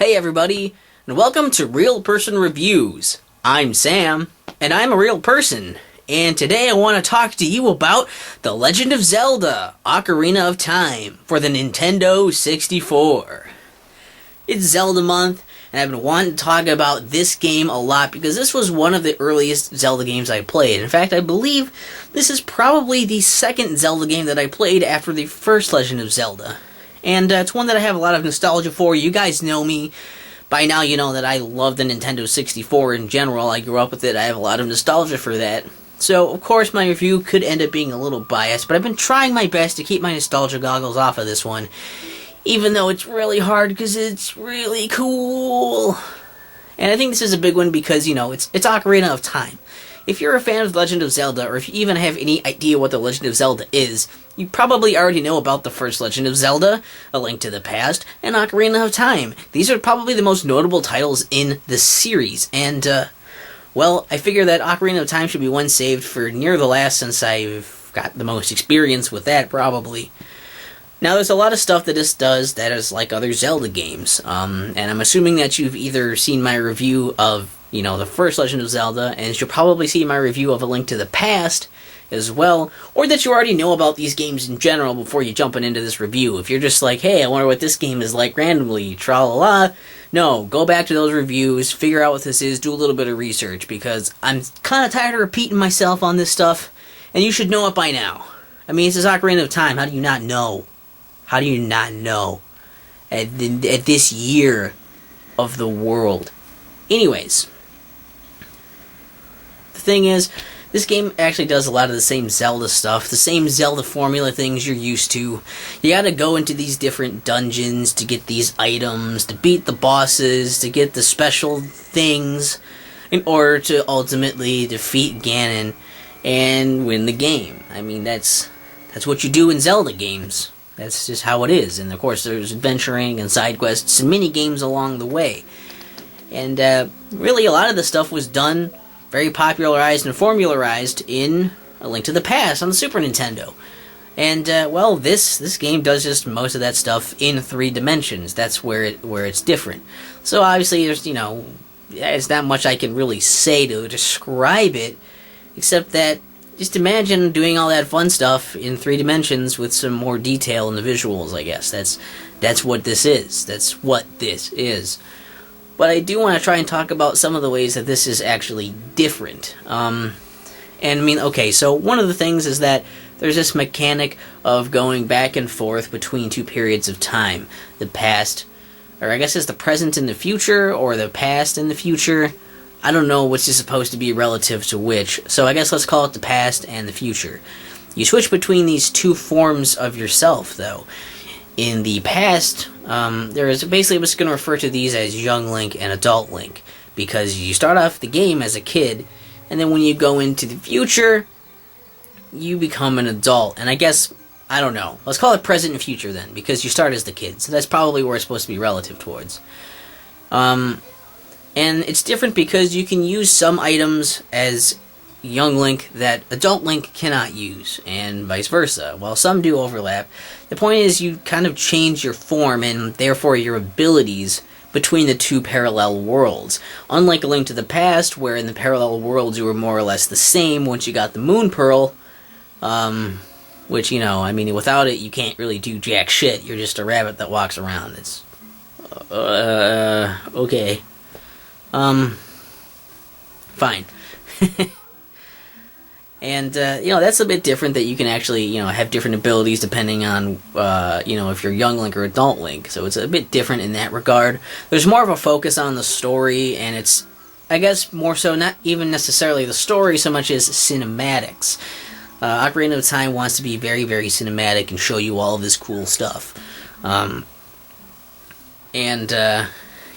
Hey everybody, and welcome to Real Person Reviews. I'm Sam, and I'm a real person, and today I want to talk to you about The Legend of Zelda, Ocarina of Time, for the Nintendo 64. It's Zelda month, and I've been wanting to talk about this game a lot because this was one of the earliest Zelda games I played. In fact, I believe this is probably the second Zelda game that I played after the first Legend of Zelda. And it's one that I have a lot of nostalgia for. You guys know me. By now you know that I love the Nintendo 64 in general. I grew up with it. I have a lot of nostalgia for that. So, of course, my review could end up being a little biased, but I've been trying my best to keep my nostalgia goggles off of this one. Even though it's really hard because it's really cool. And I think this is a big one because, you know, it's Ocarina of Time. If you're a fan of The Legend of Zelda, or if you even have any idea what The Legend of Zelda is, you probably already know about the first Legend of Zelda, A Link to the Past, and Ocarina of Time. These are probably the most notable titles in the series, and, well, I figure that Ocarina of Time should be one saved for near the last since I've got the most experience with that, probably. Now, there's a lot of stuff that this does that is like other Zelda games, and I'm assuming that you've either seen my review of, you know, the first Legend of Zelda, and you'll probably see my review of A Link to the Past as well, or that you already know about these games in general before you jumping into this review. If you're just like, hey, I wonder what this game is like randomly, tra-la-la, no, go back to those reviews, figure out what this is, do a little bit of research, because I'm kind of tired of repeating myself on this stuff, and you should know it by now. I mean, this is Ocarina of Time, how do you not know? How do you not know? At this year of the world. Anyways, the thing is, this game actually does a lot of the same Zelda stuff, the same Zelda formula things you're used to. You gotta go into these different dungeons to get these items, to beat the bosses, to get the special things, in order to ultimately defeat Ganon and win the game. I mean, that's what you do in Zelda games. That's just how it is. And of course, there's adventuring and side quests and mini games along the way. And really, a lot of the stuff was done, very popularized and formularized in A Link to the Past on the Super Nintendo. And well, this game does just most of that stuff in 3 dimensions. That's where it's different. So obviously, there's, you know, there's not much I can really say to describe it, except that just imagine doing all that fun stuff in 3 dimensions with some more detail in the visuals, I guess. That's what this is. That's what this is. But I do want to try and talk about some of the ways that this is actually different. And I mean, okay, so one of the things is that there's this mechanic of going back and forth between 2 periods of time. The past, or I guess it's the present and the future, or the past and the future. I don't know which is supposed to be relative to which, so I guess let's call it the past and the future. You switch between these 2 forms of yourself, though. In the past, there is basically, I'm just going to refer to these as young Link and adult Link, because you start off the game as a kid, and then when you go into the future, you become an adult. And I guess, I don't know, let's call it present and future then, because you start as the kid, so that's probably where it's supposed to be relative towards. And it's different because you can use some items as young Link that adult Link cannot use, and vice versa. While some do overlap, the point is you kind of change your form and therefore your abilities between the 2 parallel worlds. Unlike A Link to the Past, where in the parallel worlds you were more or less the same once you got the Moon Pearl, which, you know, I mean, without it you can't really do jack shit. You're just a rabbit that walks around. It's okay. Fine. And, you know, that's a bit different, that you can actually, you know, have different abilities depending on, you know, if you're young Link or adult Link. So it's a bit different in that regard. There's more of a focus on the story, and it's, I guess, more so not even necessarily the story so much as cinematics. Ocarina of Time wants to be very, very cinematic and show you all of this cool stuff.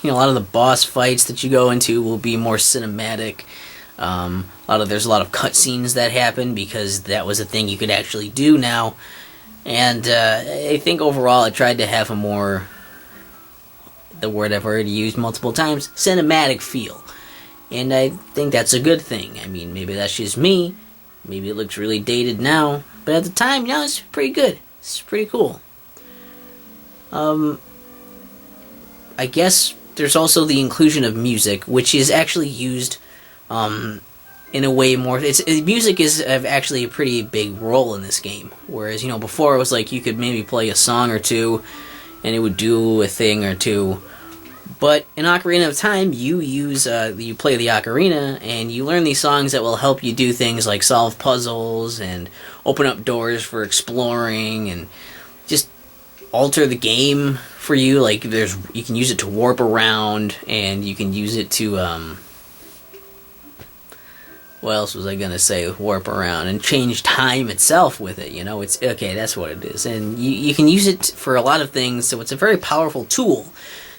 You know, a lot of the boss fights that you go into will be more cinematic. There's a lot of cutscenes that happen because that was a thing you could actually do now. And I think overall I tried to have a more, the word I've already used multiple times, cinematic feel. And I think that's a good thing. I mean, maybe that's just me. Maybe it looks really dated now. But at the time, you know, it's pretty good. It's pretty cool. I guess there's also the inclusion of music, which is actually used in a way more. Music is actually a pretty big role in this game. Whereas before it was like you could maybe play a song or two, and it would do a thing or two. But in Ocarina of Time, you play the ocarina, and you learn these songs that will help you do things like solve puzzles and open up doors for exploring and just alter the game for you. Like you can use it to warp around, and you can use it to what else was I gonna say? Warp around and change time itself with it. It's okay. That's what it is, and you can use it for a lot of things. So it's a very powerful tool.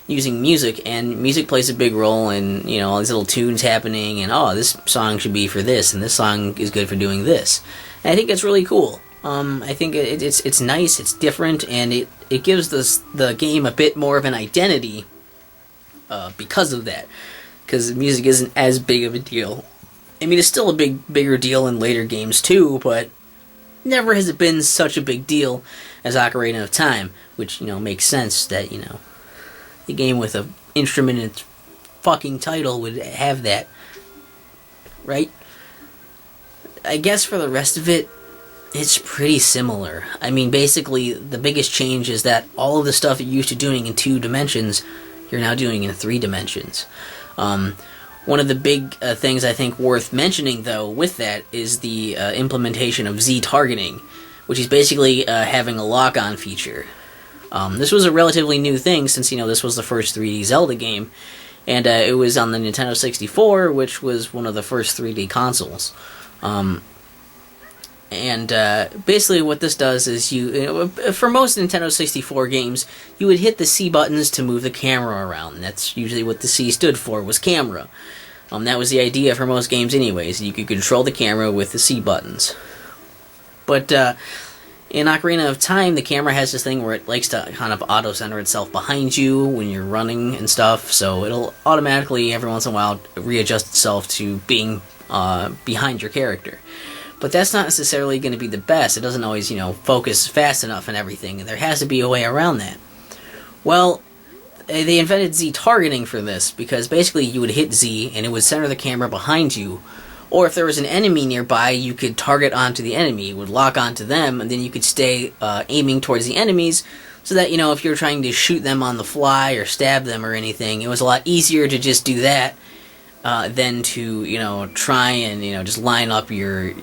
Using music, and music plays a big role in all these little tunes happening, and this song should be for this, and this song is good for doing this. And I think it's really cool. I think it's nice, it's different, and it gives the game a bit more of an identity because of that. Because music isn't as big of a deal. I mean, it's still a bigger deal in later games too, but never has it been such a big deal as Ocarina of Time, which makes sense that the game with an instrument in its fucking title would have that, right? I guess for the rest of it, it's pretty similar. I mean, basically, the biggest change is that all of the stuff you're used to doing in 2 dimensions, you're now doing in 3 dimensions. One of the big things I think worth mentioning, though, with that is the implementation of Z-targeting, which is basically having a lock-on feature. This was a relatively new thing since, this was the first 3D Zelda game, and it was on the Nintendo 64, which was one of the first 3D consoles. Basically what this does is for most Nintendo 64 games, you would hit the C buttons to move the camera around, and that's usually what the C stood for, was camera. That was the idea for most games anyways, you could control the camera with the C buttons. But, in Ocarina of Time, the camera has this thing where it likes to kind of auto-center itself behind you when you're running and stuff, so it'll automatically, every once in a while, readjust itself to being behind your character. But that's not necessarily going to be the best. It doesn't always, focus fast enough and everything, and there has to be a way around that. Well, they invented Z-targeting for this, because basically you would hit Z, and it would center the camera behind you. Or if there was an enemy nearby, you could target onto the enemy. It would lock onto them, and then you could stay aiming towards the enemies, so that, if you're trying to shoot them on the fly or stab them or anything, it was a lot easier to just do that than to, try and, just line up your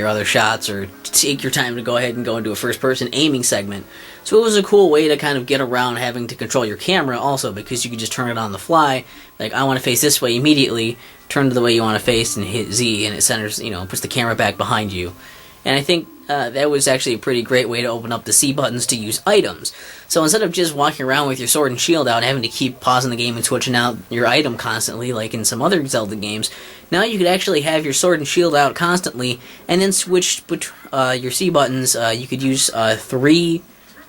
other shots or take your time to go ahead and go into a first-person aiming segment. So it was a cool way to kind of get around having to control your camera also, because you could just turn it on the fly. Like, I want to face this way immediately, turn to the way you want to face and hit Z, and it centers, puts the camera back behind you. And I think that was actually a pretty great way to open up the C buttons to use items. So instead of just walking around with your sword and shield out and having to keep pausing the game and switching out your item constantly, like in some other Zelda games, now you could actually have your sword and shield out constantly, and then switch your C buttons. You could use 3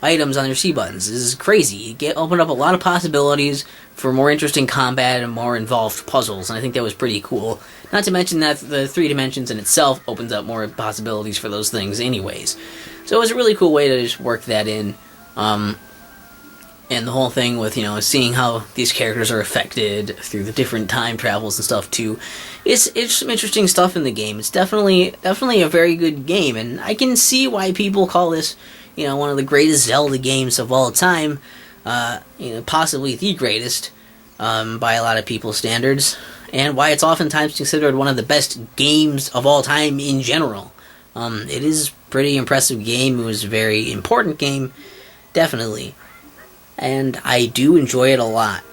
items on your C buttons. This is crazy. It opened up a lot of possibilities for more interesting combat and more involved puzzles, and I think that was pretty cool. Not to mention that the 3 dimensions in itself opens up more possibilities for those things anyways. So it was a really cool way to just work that in. And the whole thing with, seeing how these characters are affected through the different time travels and stuff too. It's some interesting stuff in the game. It's definitely a very good game, and I can see why people call this, one of the greatest Zelda games of all time. Possibly the greatest by a lot of people's standards, and why it's oftentimes considered one of the best games of all time in general. It is a pretty impressive game. It was a very important game, definitely. And I do enjoy it a lot.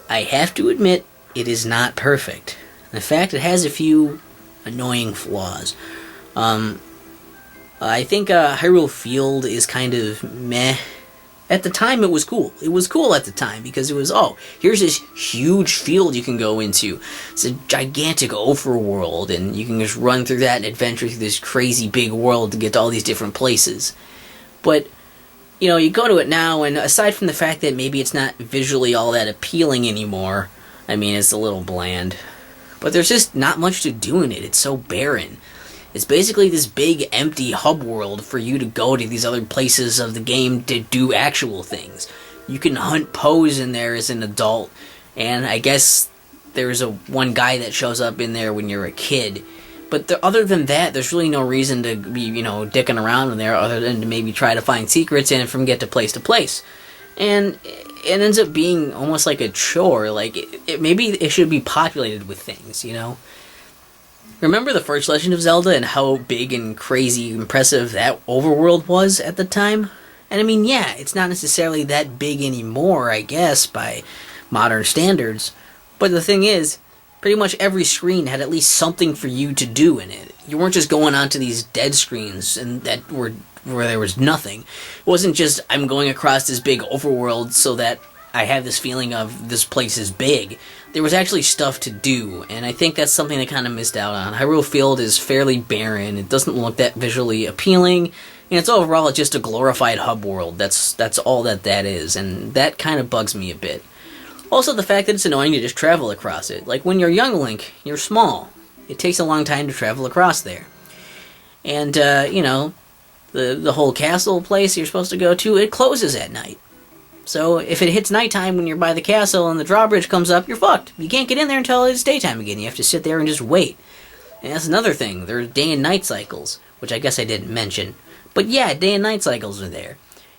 I have to admit, it is not perfect. In fact, it has a few annoying flaws. I think Hyrule Field is kind of meh. At the time, it was cool. It was cool at the time, because it was, here's this huge field you can go into. It's a gigantic overworld, and you can just run through that and adventure through this crazy big world to get to all these different places. But, you go to it now, and aside from the fact that maybe it's not visually all that appealing anymore, I mean, it's a little bland. But there's just not much to do in it. It's so barren. It's basically this big, empty hub world for you to go to these other places of the game to do actual things. You can hunt Poes in there as an adult, and I guess there's one guy that shows up in there when you're a kid. But other than that, there's really no reason to be, dicking around in there other than to maybe try to find secrets and from get to place. And it ends up being almost like a chore. Like, maybe it should be populated with things, Remember the first Legend of Zelda and how big and crazy impressive that overworld was at the time? And I mean, yeah, it's not necessarily that big anymore, I guess, by modern standards. But the thing is, pretty much every screen had at least something for you to do in it. You weren't just going onto these dead screens and where there was nothing. It wasn't just, I'm going across this big overworld so that I have this feeling of this place is big. There was actually stuff to do, and I think that's something they kind of missed out on. Hyrule Field is fairly barren. It doesn't look that visually appealing, and it's overall just a glorified hub world. That's all that is, and that kind of bugs me a bit. Also, the fact that it's annoying to just travel across it. Like, when you're young Link, you're small. It takes a long time to travel across there. And, the whole castle place you're supposed to go to, it closes at night. So, if it hits nighttime when you're by the castle and the drawbridge comes up, you're fucked. You can't get in there until it's daytime again. You have to sit there and just wait. And that's another thing. There are day and night cycles, which I guess I didn't mention. But yeah, day and night cycles are there.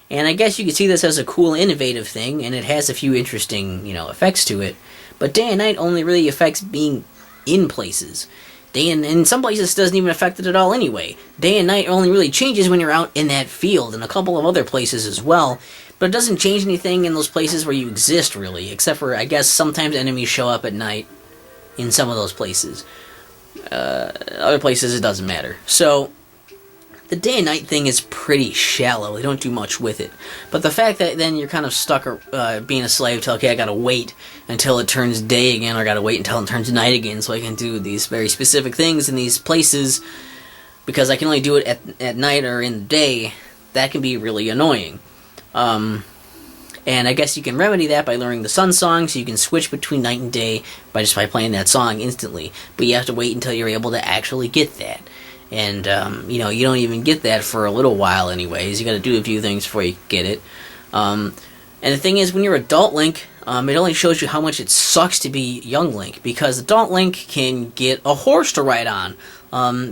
And I guess you could see this as a cool, innovative thing, and it has a few interesting, effects to it. But day and night only really affects being in places. In some places, it doesn't even affect it at all anyway. Day and night only really changes when you're out in that field, and a couple of other places as well. But it doesn't change anything in those places where you exist, really. Except for, I guess, sometimes enemies show up at night in some of those places. Other places, it doesn't matter. So, the day and night thing is pretty shallow. They don't do much with it. But the fact that then you're kind of stuck being a slave to, okay, I gotta wait until it turns day again, or I gotta wait until it turns night again so I can do these very specific things in these places, because I can only do it at night or in the day, that can be really annoying. And I guess you can remedy that by learning the sun song, so you can switch between night and day by playing that song instantly. But you have to wait until you're able to actually get that. And, you don't even get that for a little while anyways. You gotta do a few things before you get it. And the thing is, when you're adult Link, it only shows you how much it sucks to be young Link, because adult Link can get a horse to ride on.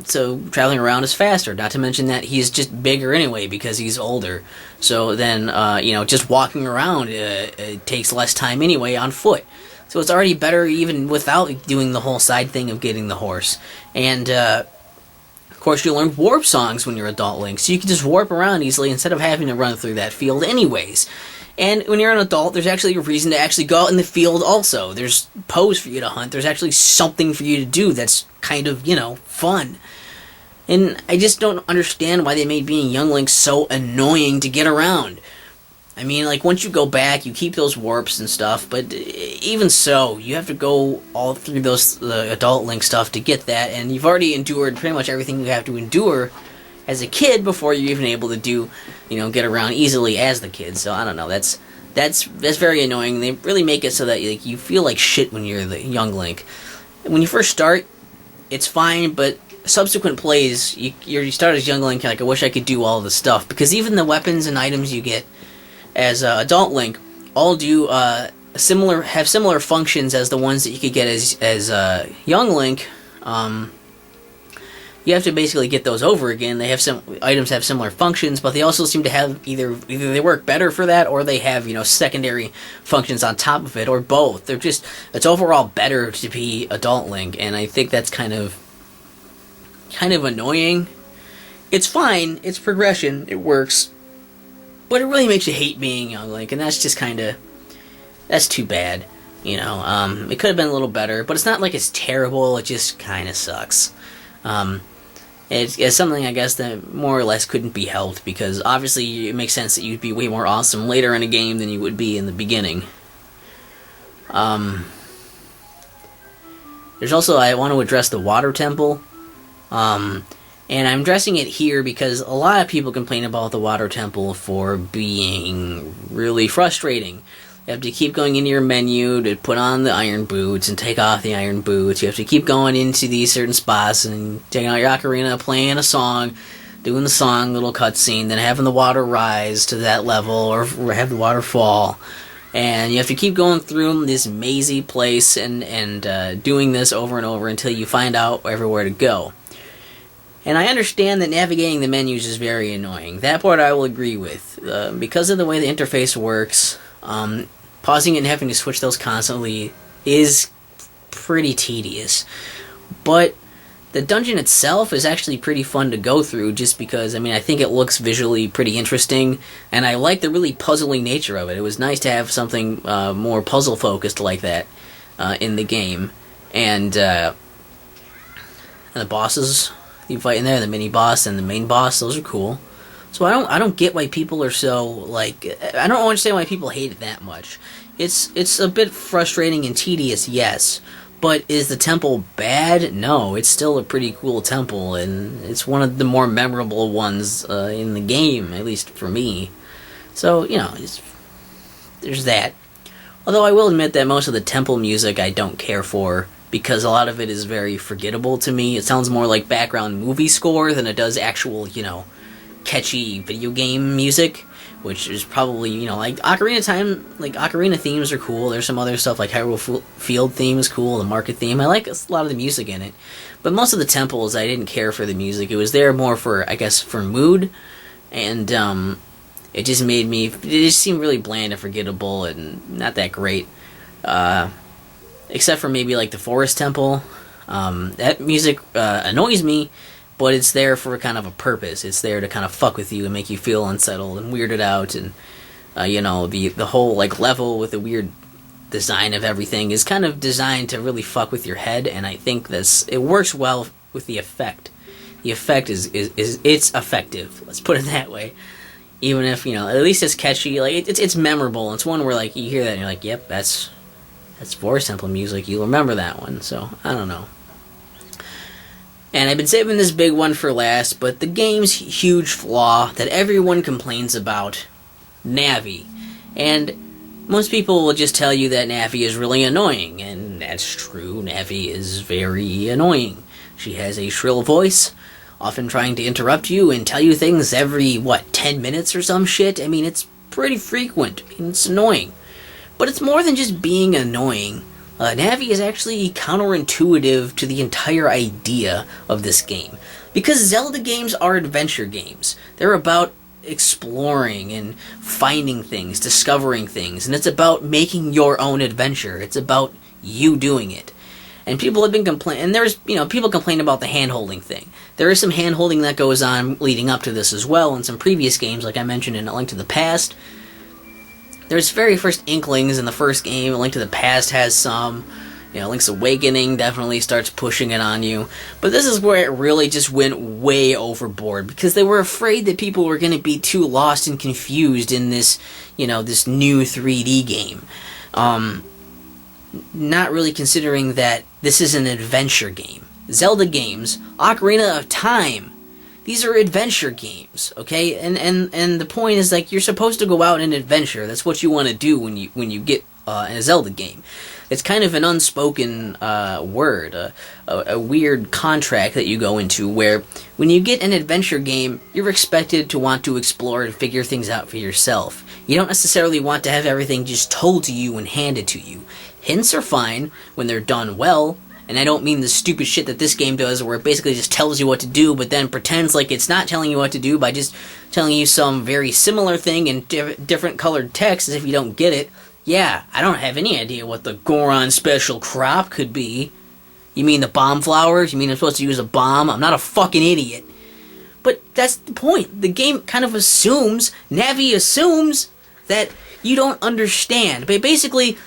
So traveling around is faster, not to mention that he's just bigger anyway because he's older. So then, just walking around, it takes less time anyway on foot. So it's already better even without doing the whole side thing of getting the horse. And, of course, you learn warp songs when you're adult Link, so you can just warp around easily instead of having to run through that field anyways. And when you're an adult, there's actually a reason to actually go out in the field also. There's Poes for you to hunt. There's actually something for you to do that's kind of, fun. And I just don't understand why they made being young Link so annoying to get around. I mean, like, once you go back, you keep those warps and stuff, but even so, you have to go all through the adult Link stuff to get that, and you've already endured pretty much everything you have to endure as a kid before you're even able to do, get around easily as the kid. So, I don't know, that's very annoying. They really make it so that you feel like shit when you're the young Link. When you first start, it's fine, but subsequent plays, you start as young Link, like, I wish I could do all this stuff, because even the weapons and items you get as adult Link all do have similar functions as the ones that you could get as young Link. You have to basically get those over again. They have items have similar functions, but they also seem to have either they work better for that, or they have secondary functions on top of it, or both. It's overall better to be adult Link, and I think that's kind of annoying. It's fine. It's progression. It works. But it really makes you hate being young Link, and that's just that's too bad, It could have been a little better, but it's not like it's terrible, it just kind of sucks. It's something, I guess, that more or less couldn't be helped, because obviously it makes sense that you'd be way more awesome later in a game than you would be in the beginning. There's also, I want to address the water temple. And I'm addressing it here because a lot of people complain about the water temple for being really frustrating. You have to keep going into your menu to put on the iron boots and take off the iron boots. You have to keep going into these certain spots and taking out your ocarina, playing a song, doing the song, little cutscene, then having the water rise to that level, or have the water fall. And you have to keep going through this mazy place and doing this over and over until you find out everywhere to go. And I understand that navigating the menus is very annoying. That part I will agree with. Because of the way the interface works, pausing it and having to switch those constantly is pretty tedious. But the dungeon itself is actually pretty fun to go through, just because, I mean, I think it looks visually pretty interesting, and I like the really puzzling nature of it. It was nice to have something more puzzle-focused like that in the game. And the bosses you fight in there, the mini-boss and the main boss, those are cool. So I don't get why people are so, like, I don't understand why people hate it that much. It's a bit frustrating and tedious, yes. But is the temple bad? No, it's still a pretty cool temple, and it's one of the more memorable ones in the game, at least for me. So, you know, there's that. Although I will admit that most of the temple music I don't care for, because a lot of it is very forgettable to me. It sounds more like background movie score than it does actual, you know, catchy video game music. Which is probably, you know, like Ocarina themes are cool. There's some other stuff like Hyrule Field theme is cool, the market theme. I like a lot of the music in it. But most of the temples, I didn't care for the music. It was there more for, I guess, for mood. And it just seemed really bland and forgettable and not that great. Except for maybe like the Forest Temple. That music annoys me. But it's there for kind of a purpose. It's there to kind of fuck with you and make you feel unsettled and weirded out. And, you know, the whole, like, level with the weird design of everything is kind of designed to really fuck with your head. And I think it works well with the effect. The effect is it's effective. Let's put it that way. Even if, you know, at least it's catchy. Like, it's memorable. It's one where, like, you hear that and you're like, yep, that's Forest Temple music. You'll remember that one. So, I don't know. And I've been saving this big one for last, but the game's huge flaw that everyone complains about, Navi. And most people will just tell you that Navi is really annoying, and that's true. Navi is very annoying. She has a shrill voice, often trying to interrupt you and tell you things every, 10 minutes or some shit? I mean, it's pretty frequent. I mean, it's annoying. But it's more than just being annoying. Navi is actually counterintuitive to the entire idea of this game. Because Zelda games are adventure games. They're about exploring and finding things, discovering things, and it's about making your own adventure. It's about you doing it. And people have been complaining, and there's, you know, people complain about the hand-holding thing. There is some hand-holding that goes on leading up to this as well in some previous games, like I mentioned in A Link to the Past. There's very first inklings in the first game. A Link to the Past has some. You know, Link's Awakening definitely starts pushing it on you. But this is where it really just went way overboard, because they were afraid that people were going to be too lost and confused in this, you know, this new 3D game. Not really considering that this is an adventure game. Zelda games, Ocarina of Time, these are adventure games, okay? And the point is, like, you're supposed to go out and adventure. That's what you want to do when you get a Zelda game. It's kind of an unspoken word, a weird contract that you go into, where when you get an adventure game, you're expected to want to explore and figure things out for yourself. You don't necessarily want to have everything just told to you and handed to you. Hints are fine when they're done well. And I don't mean the stupid shit that this game does, where it basically just tells you what to do, but then pretends like it's not telling you what to do by just telling you some very similar thing in different colored text as if you don't get it. Yeah, I don't have any idea what the Goron special crop could be. You mean the bomb flowers? You mean I'm supposed to use a bomb? I'm not a fucking idiot. But that's the point. The game kind of assumes, Navi assumes, that you don't understand. But basically,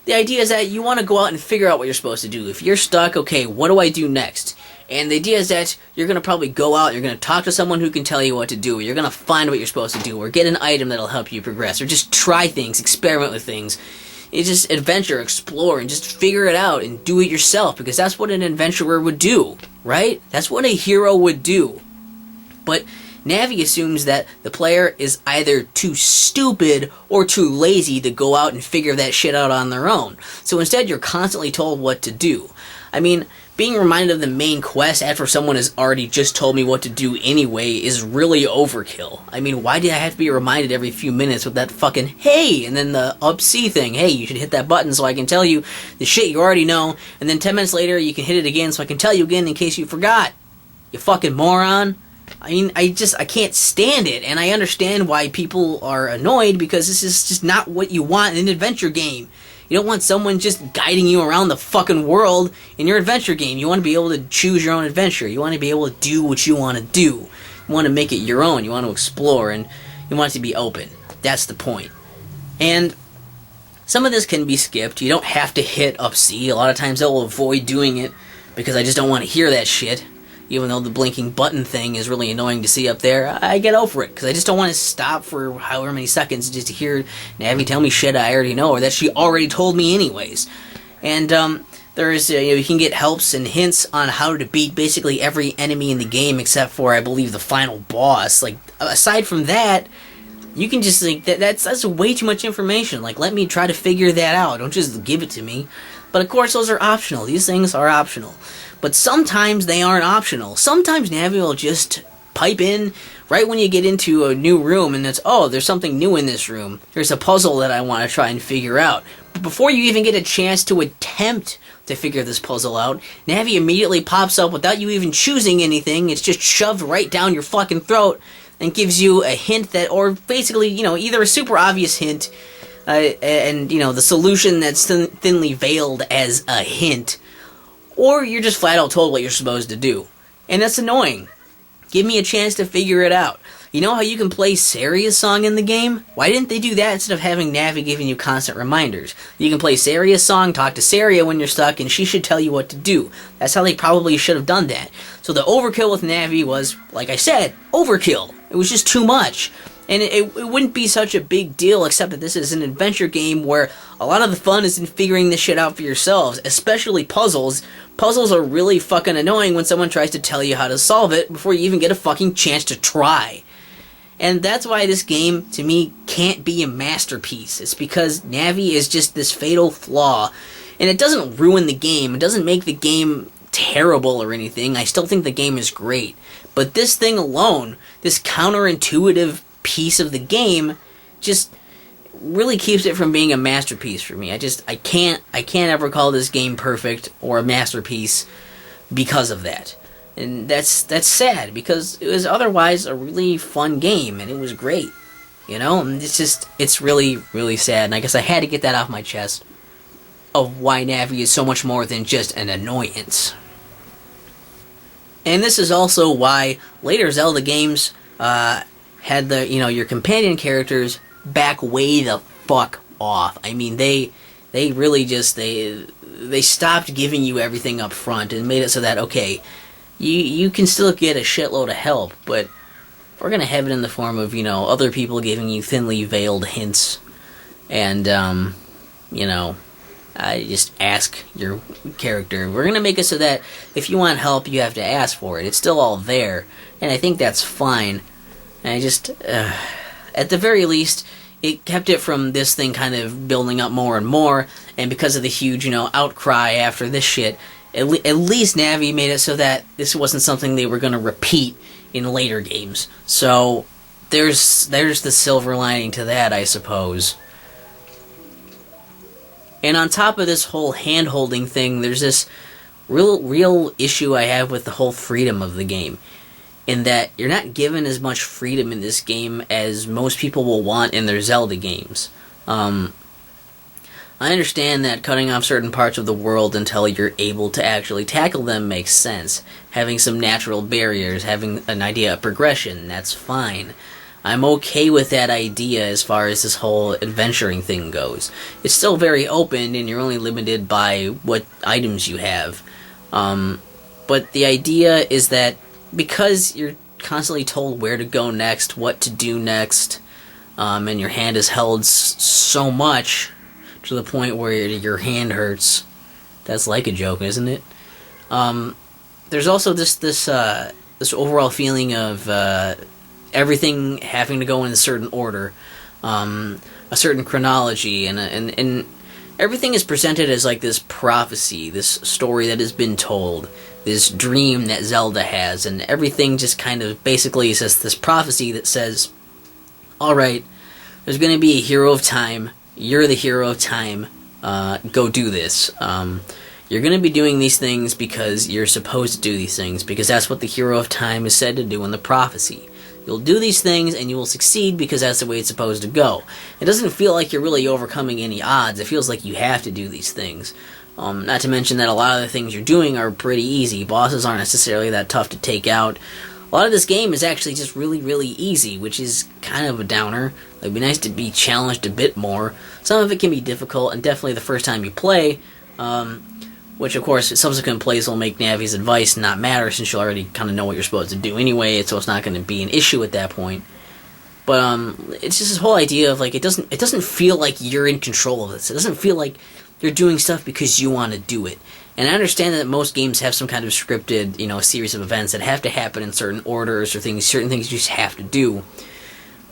the idea is that you want to go out and figure out what you're supposed to do. If you're stuck, okay, what do I do next? And the idea is that you're going to probably go out, you're going to talk to someone who can tell you what to do, you're going to find what you're supposed to do, or get an item that'll help you progress, or just try things, experiment with things. It's just adventure, explore, and just figure it out and do it yourself, because that's what an adventurer would do, right? That's what a hero would do. But Navi assumes that the player is either too stupid or too lazy to go out and figure that shit out on their own. So instead, you're constantly told what to do. I mean, being reminded of the main quest after someone has already just told me what to do anyway is really overkill. I mean, why do I have to be reminded every few minutes with that fucking hey, and then the up C thing, hey, you should hit that button so I can tell you the shit you already know, and then 10 minutes later you can hit it again so I can tell you again in case you forgot. You fucking moron. I mean, I can't stand it, and I understand why people are annoyed, because this is just not what you want in an adventure game. You don't want someone just guiding you around the fucking world in your adventure game. You want to be able to choose your own adventure. You want to be able to do what you want to do. You want to make it your own. You want to explore, and you want it to be open. That's the point. And some of this can be skipped. You don't have to hit up C. A lot of times they'll avoid doing it because I just don't want to hear that shit. Even though the blinking button thing is really annoying to see up there, I get over it, because I just don't want to stop for however many seconds just to hear Navi tell me shit I already know, or that she already told me anyways. And there's, you can get helps and hints on how to beat basically every enemy in the game, except for, I believe, the final boss. Like, aside from that, you can just, like, that's way too much information. Like, let me try to figure that out. Don't just give it to me. But of course, those are optional. These things are optional. But sometimes they aren't optional. Sometimes Navi will just pipe in right when you get into a new room, and it's, oh, there's something new in this room. There's a puzzle that I want to try and figure out. But before you even get a chance to attempt to figure this puzzle out, Navi immediately pops up without you even choosing anything. It's just shoved right down your fucking throat and gives you a hint that, or basically, either a super obvious hint, and, the solution that's thinly veiled as a hint, or you're just flat out told what you're supposed to do. And that's annoying. Give me a chance to figure it out. You know how you can play Saria's song in the game? Why didn't they do that instead of having Navi giving you constant reminders? You can play Saria's song, talk to Saria when you're stuck, and she should tell you what to do. That's how they probably should have done that. So the overkill with Navi was, like I said, overkill. It was just too much. And it wouldn't be such a big deal, except that this is an adventure game where a lot of the fun is in figuring this shit out for yourselves, especially puzzles. Puzzles are really fucking annoying when someone tries to tell you how to solve it before you even get a fucking chance to try. And that's why this game, to me, can't be a masterpiece. It's because Navi is just this fatal flaw. And it doesn't ruin the game. It doesn't make the game terrible or anything. I still think the game is great. But this thing alone, this counterintuitive piece of the game, just really keeps it from being a masterpiece for me. I can't ever call this game perfect or a masterpiece because of that. And that's sad, because it was otherwise a really fun game and it was great. And it's really, really sad. And I guess I had to get that off my chest, of why Navi is so much more than just an annoyance. And this is also why later Zelda games had your companion characters back way the fuck off. I mean, they really just, they stopped giving you everything up front and made it so that, okay, you can still get a shitload of help, but we're gonna have it in the form of, other people giving you thinly veiled hints, and, just ask your character. We're gonna make it so that if you want help, you have to ask for it. It's still all there, and I think that's fine. And I just, at the very least, it kept it from this thing kind of building up more and more, and because of the huge, outcry after this shit, at least Navi made it so that this wasn't something they were going to repeat in later games. So, there's the silver lining to that, I suppose. And on top of this whole hand-holding thing, there's this real issue I have with the whole freedom of the game. In that you're not given as much freedom in this game as most people will want in their Zelda games. I understand that cutting off certain parts of the world until you're able to actually tackle them makes sense. Having some natural barriers, having an idea of progression, that's fine. I'm okay with that idea as far as this whole adventuring thing goes. It's still very open and you're only limited by what items you have. But the idea is that because you're constantly told where to go next, what to do next, and your hand is held so much to the point where your hand hurts. That's like a joke, isn't it? There's also this overall feeling of everything having to go in a certain order, a certain chronology, and everything is presented as like this prophecy, this story that has been told, this dream that Zelda has, and everything just kind of basically is just this prophecy that says, alright, there's going to be a hero of time, you're the hero of time, go do this. You're going to be doing these things because you're supposed to do these things, because that's what the hero of time is said to do in the prophecy. You'll do these things and you will succeed because that's the way it's supposed to go. It doesn't feel like you're really overcoming any odds. It feels like you have to do these things. Not to mention that a lot of the things you're doing are pretty easy. Bosses aren't necessarily that tough to take out. A lot of this game is actually just really, really easy, which is kind of a downer. It'd be nice to be challenged a bit more. Some of it can be difficult, and definitely the first time you play, which of course subsequent plays will make Navi's advice not matter since you already kind of know what you're supposed to do anyway, so it's not going to be an issue at that point. But it's just this whole idea of like it doesn't feel like you're in control of this. It doesn't feel like you're doing stuff because you want to do it. And I understand that most games have some kind of scripted, series of events that have to happen in certain orders or certain things you just have to do.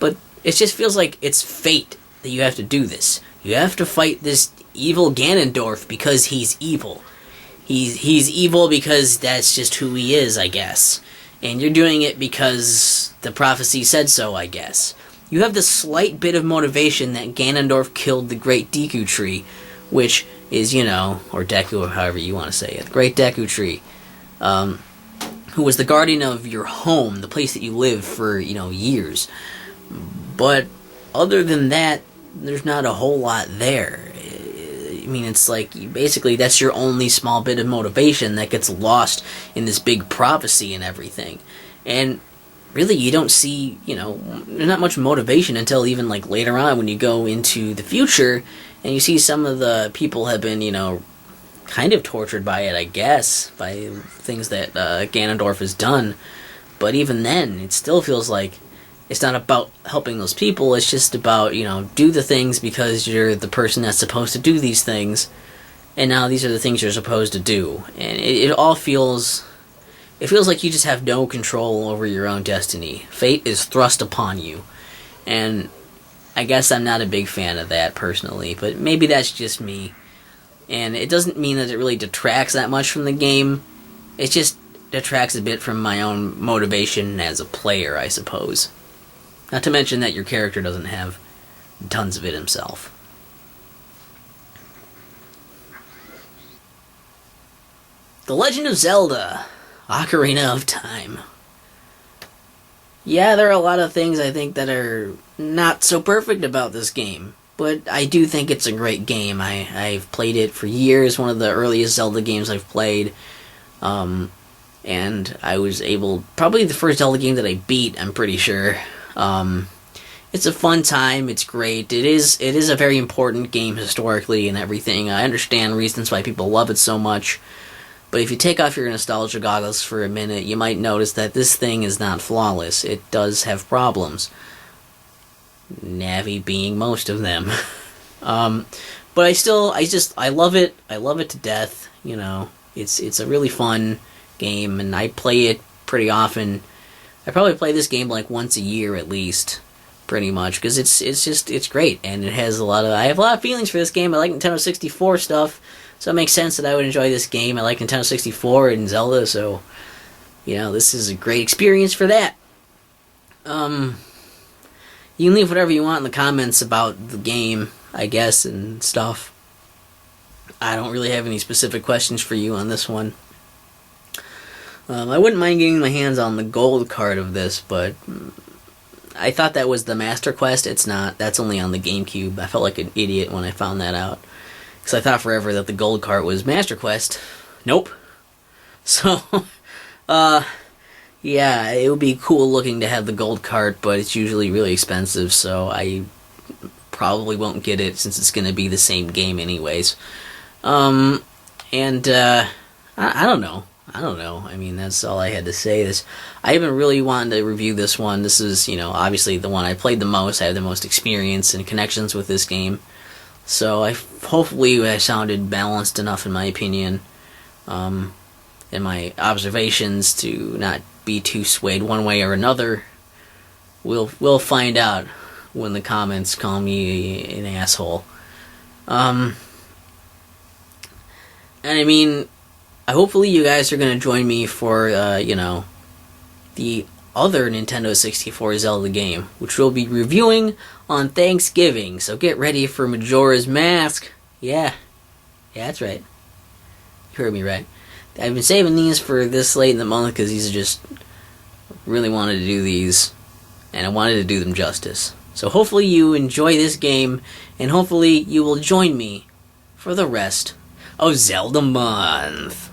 But it just feels like it's fate that you have to do this. You have to fight this evil Ganondorf because he's evil. He's evil because that's just who he is, I guess. And you're doing it because the prophecy said so, I guess. You have this slight bit of motivation that Ganondorf killed the Great Deku Tree, which is, or Deku, or however you want to say it, the Great Deku Tree, who was the guardian of your home, the place that you live for, years. But other than that, there's not a whole lot there. I mean, it's like, basically, that's your only small bit of motivation that gets lost in this big prophecy and everything. And really, you don't see, there's not much motivation until even, like, later on when you go into the future, and you see some of the people have been, kind of tortured by it, I guess, by things that Ganondorf has done. But even then, it still feels like it's not about helping those people, it's just about, do the things because you're the person that's supposed to do these things, and now these are the things you're supposed to do. And it all feels... It feels like you just have no control over your own destiny. Fate is thrust upon you. And I guess I'm not a big fan of that, personally, but maybe that's just me. And it doesn't mean that it really detracts that much from the game. It just detracts a bit from my own motivation as a player, I suppose. Not to mention that your character doesn't have tons of it himself. The Legend of Zelda: Ocarina of Time. Yeah, there are a lot of things I think that are not so perfect about this game, but I do think it's a great game. I've played it for years, one of the earliest Zelda games I've played, and I was able, probably the first Zelda game that I beat, I'm pretty sure. It's a fun time, it's great, it is a very important game historically and everything. I understand reasons why people love it so much, but if you take off your nostalgia goggles for a minute, you might notice that this thing is not flawless. It does have problems. Navi being most of them. But I love it. I love it to death. It's a really fun game, and I play it pretty often. I probably play this game like once a year at least, pretty much, because it's great, and I have a lot of feelings for this game. I like Nintendo 64 stuff, so it makes sense that I would enjoy this game. I like Nintendo 64 and Zelda, so this is a great experience for that. You can leave whatever you want in the comments about the game, I guess, and stuff. I don't really have any specific questions for you on this one. I wouldn't mind getting my hands on the gold card of this, but I thought that was the Master Quest. It's not. That's only on the GameCube. I felt like an idiot when I found that out, because I thought forever that the gold card was Master Quest. Nope. So, yeah, it would be cool looking to have the gold card, but it's usually really expensive, so I probably won't get it since it's going to be the same game anyways. I don't know. I mean, that's all I had to say. I haven't really wanted to review this one. This is, obviously the one I played the most. I have the most experience and connections with this game. So hopefully I sounded balanced enough in my opinion, and my observations to not be too swayed one way or another. We'll find out when the comments call me an asshole. And I mean, hopefully you guys are going to join me for, the other Nintendo 64 Zelda game, which we'll be reviewing on Thanksgiving. So get ready for Majora's Mask. Yeah, that's right. You heard me right. I've been saving these for this late in the month because these are just really wanted to do these, and I wanted to do them justice. So hopefully you enjoy this game, and hopefully you will join me for the rest of Zelda Month.